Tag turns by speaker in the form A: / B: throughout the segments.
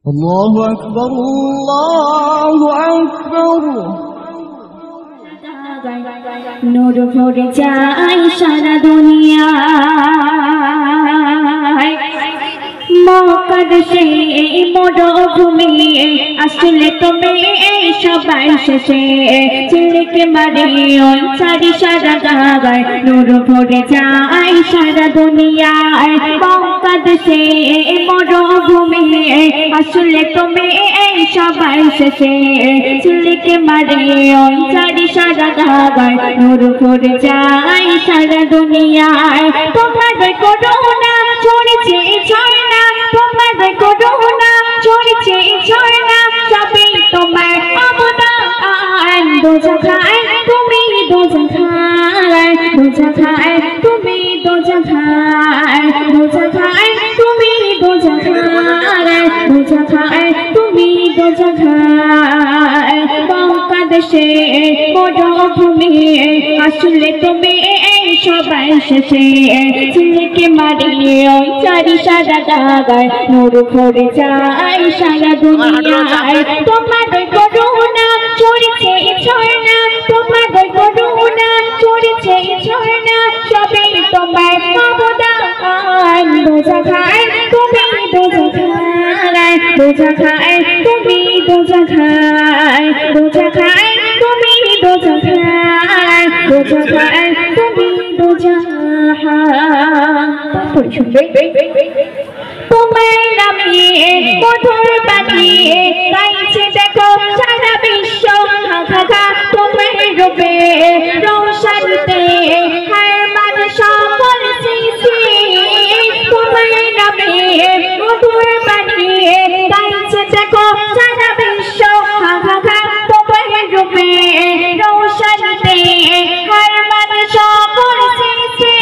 A: الله أكبر الله أكبر
B: নূর ভরে যায় সারা দুনিয়ায় মক্কার সেই মরুভূমি আসলে তুমি সবাই শেষে ঝিলিকে মারে ওই চারি সারা গায় নূর ভরে যায় সারা দুনিয়ায় মক্কার সেই মরুভূমি আসলে তুমি সবাই শেষে ঝিলিকে মারে ওই চারি সারা গায় নূর ভরে যায় সারা দুনিয়ায় তোমার করুণা ছড়েছে ঝর্ণা তোমার করুণা ছড়েছে ঝর্ণা সবই তোমার অবদান দোজখায় তুমি দোজখায় দোজখায় তুমি দোজখায় দোজখায় তুমি দোজখায় দোজখায় তুমি দোজখায় বাংলাদেশে মরুভূমি আসলে তুমি সবাই শেষে ঝিলিকে মারে ওই চারি সারা গায় নূর ভরে যায় সারা দুনিয়ায় তোমার করুণা ছড়েছে ঝর্ণা তোমার করুণা ছড়েছে ঝর্ণা সবই তোমার অবদান দোজখায় তুমি দোজখায় দোজখায় তুমি দোজখায় দোজখায় তুমি দোজখায় দোজখায় তুমি তোমার নামে মধুর বাণী গাইছে দেখো সারা বিশ্ব হাহাকা তোমার রূপে রৌশনীতে হার মানুষ সকল সৃষ্টি তোমার নামে মধুর বাণী গাইছে দেখো সারা বিশ্ব হাহাকা তোমার রূপে রৌশনীতে হার মানুষ সকল সৃষ্টি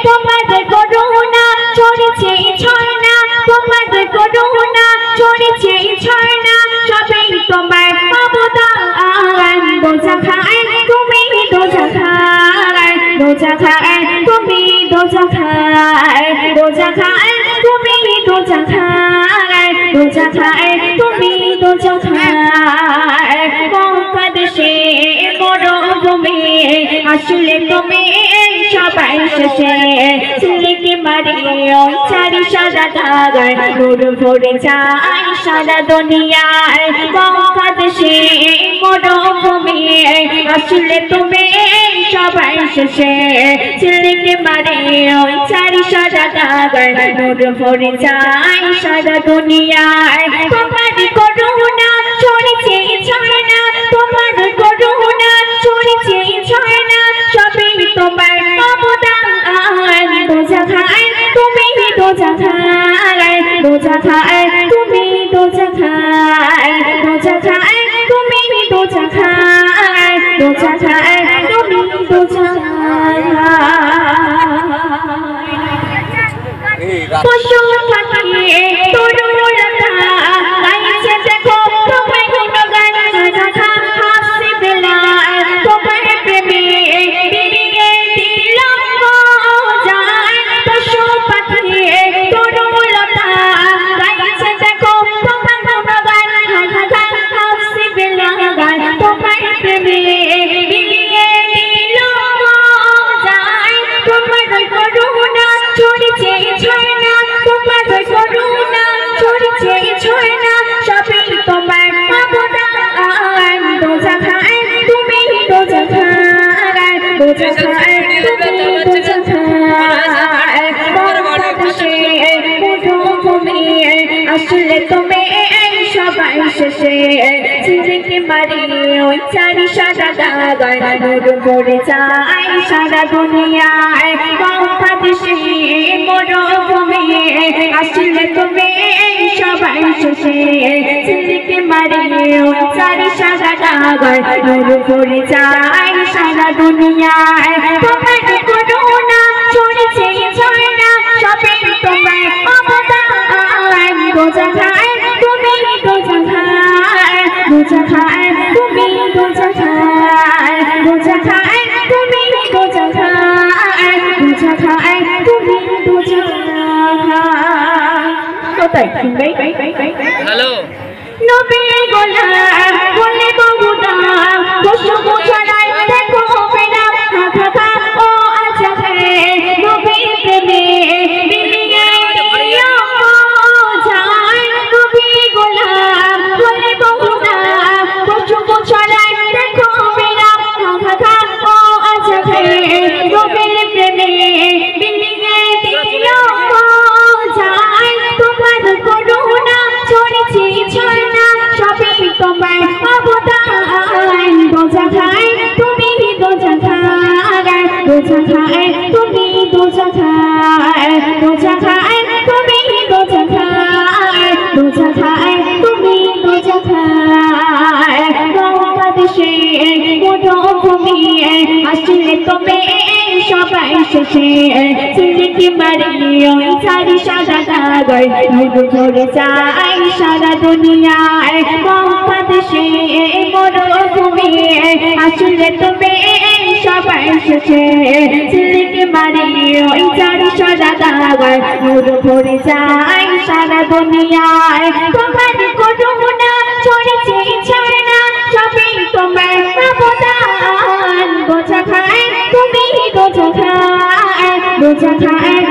B: তোমার করুণা ছড়েছে ঝর্ণা তোমার করুণা ছড়েছে ঝর্ণা সবই তোমার অবদান দোজখায় তুমি দোজখায় দোজখায় তুমি দোজখায় দোজখায় তুমি দোজখায় দোজখায় তুমি দোজখায় বাংলাদেশে মরুভূমি আসলে তুমি সবাই শেষে ঝিলিকে মারে ওই চারি সারা গায় নূর ভরে যায় সারা দুনিয়ায় বাংলাদেশে মরুভূমি আসলে তুমি সবাই শেষে ঝিলিকে মারে ওই চারি সারা গায় নূর ভরে যায় সারা দুনিয়ায় তোমার করুণা ছড়েছে ঝর্ণা তোমার করুণা ছড়েছে ঝর্ণা সবই তোমার অবদান দোজখায় তুমি দোজখায় দোজখায় তুমি দোজখায় দোজখায় তুমি দোজখায় দোজখায় তুমি দোজখায় পশু পাখি তরুলতা গাইছে দেখো তোমার গুণগান রাধা হাসি বেলায় তোমার প্রেমে বিলিয়ে দিল যায় পশু পাখি তরুলতা গাইছে দেখো তোমার গুণগান রাধা হাসি বেলায় তোমার প্রেমে বিলিয়ে দিল যায় তোমার করুণা ছড়েছে ঝর্ণা তোমার করুণা ছড়েছে ঝর্ণা সবই তোমার অবদান দোজখায় তুমি দোজখায় দোজখায় তুমি দোজখায় বাংলাদেশে মরুভূমি আসলে তুমি সবাই শেষে ঝিলিকে মারে ওই চারি সারা গায় নূর ভরে যায় সারা দুনিয়ায় বাংলাদেশে মরুভূমি আসলে তুমি সবাই শেষে ঝিলিকে মারে ওই চারি সারা গায় নূর ভরে যায় সারা দুনিয়ায় তোমার করুণা ছড়েছে ঝর্ণা সবই তোমার অবদান দোজখায় তুমি দোজখায় দোজখায় তুমি দোজখায় দোজখায় তুমি দোজখায় দোজখায় তুমি দোজখায় তাই শুনবে
C: হ্যালো
B: নবী গোলাম বলে বহুদা খুশবু ছড়ায় দেখো বেনা খাখা ও আচ্ছা হে নবী প্রেমে বিলিয়ে দিও যায় নবী গোলাম বলে বহুদা খুশবু ছড়ায় দেখো বেনা খাখা ও আচ্ছা হে নবী প্রেমে বিলিয়ে দিও যায় তোমার করুণা ছড়েছি ছড়না সবই তোমার অবদান দোজা খায় তুমি দোজা খায় দোজা খায় তুমি দোজা খায় দোজা খায় তুমি দোজা খায় দোজা খায় তুমি দোজা খায় বাংলাদেশে কোনো ঘুমিয়ে আসলে তুমি সবাই শেষে সিলিকি মারিয়ে ওই ছাড়ি সাদা কাগজ নূর ধরে যায় সারা দুনিয়ায় বাংলাদেশে মরুভূমি আসলে তুমি সবাই শেষে সিলিকি মারিয়ে ওই ছাড়ি সাদা কাগজ নূর ধরে যায় সারা দুনিয়ায় তোমার করুণা ছড়েছে ছড়না সবই তোমার অবদান বোঝা খায় তুমি বোঝা খায় বোঝা খায়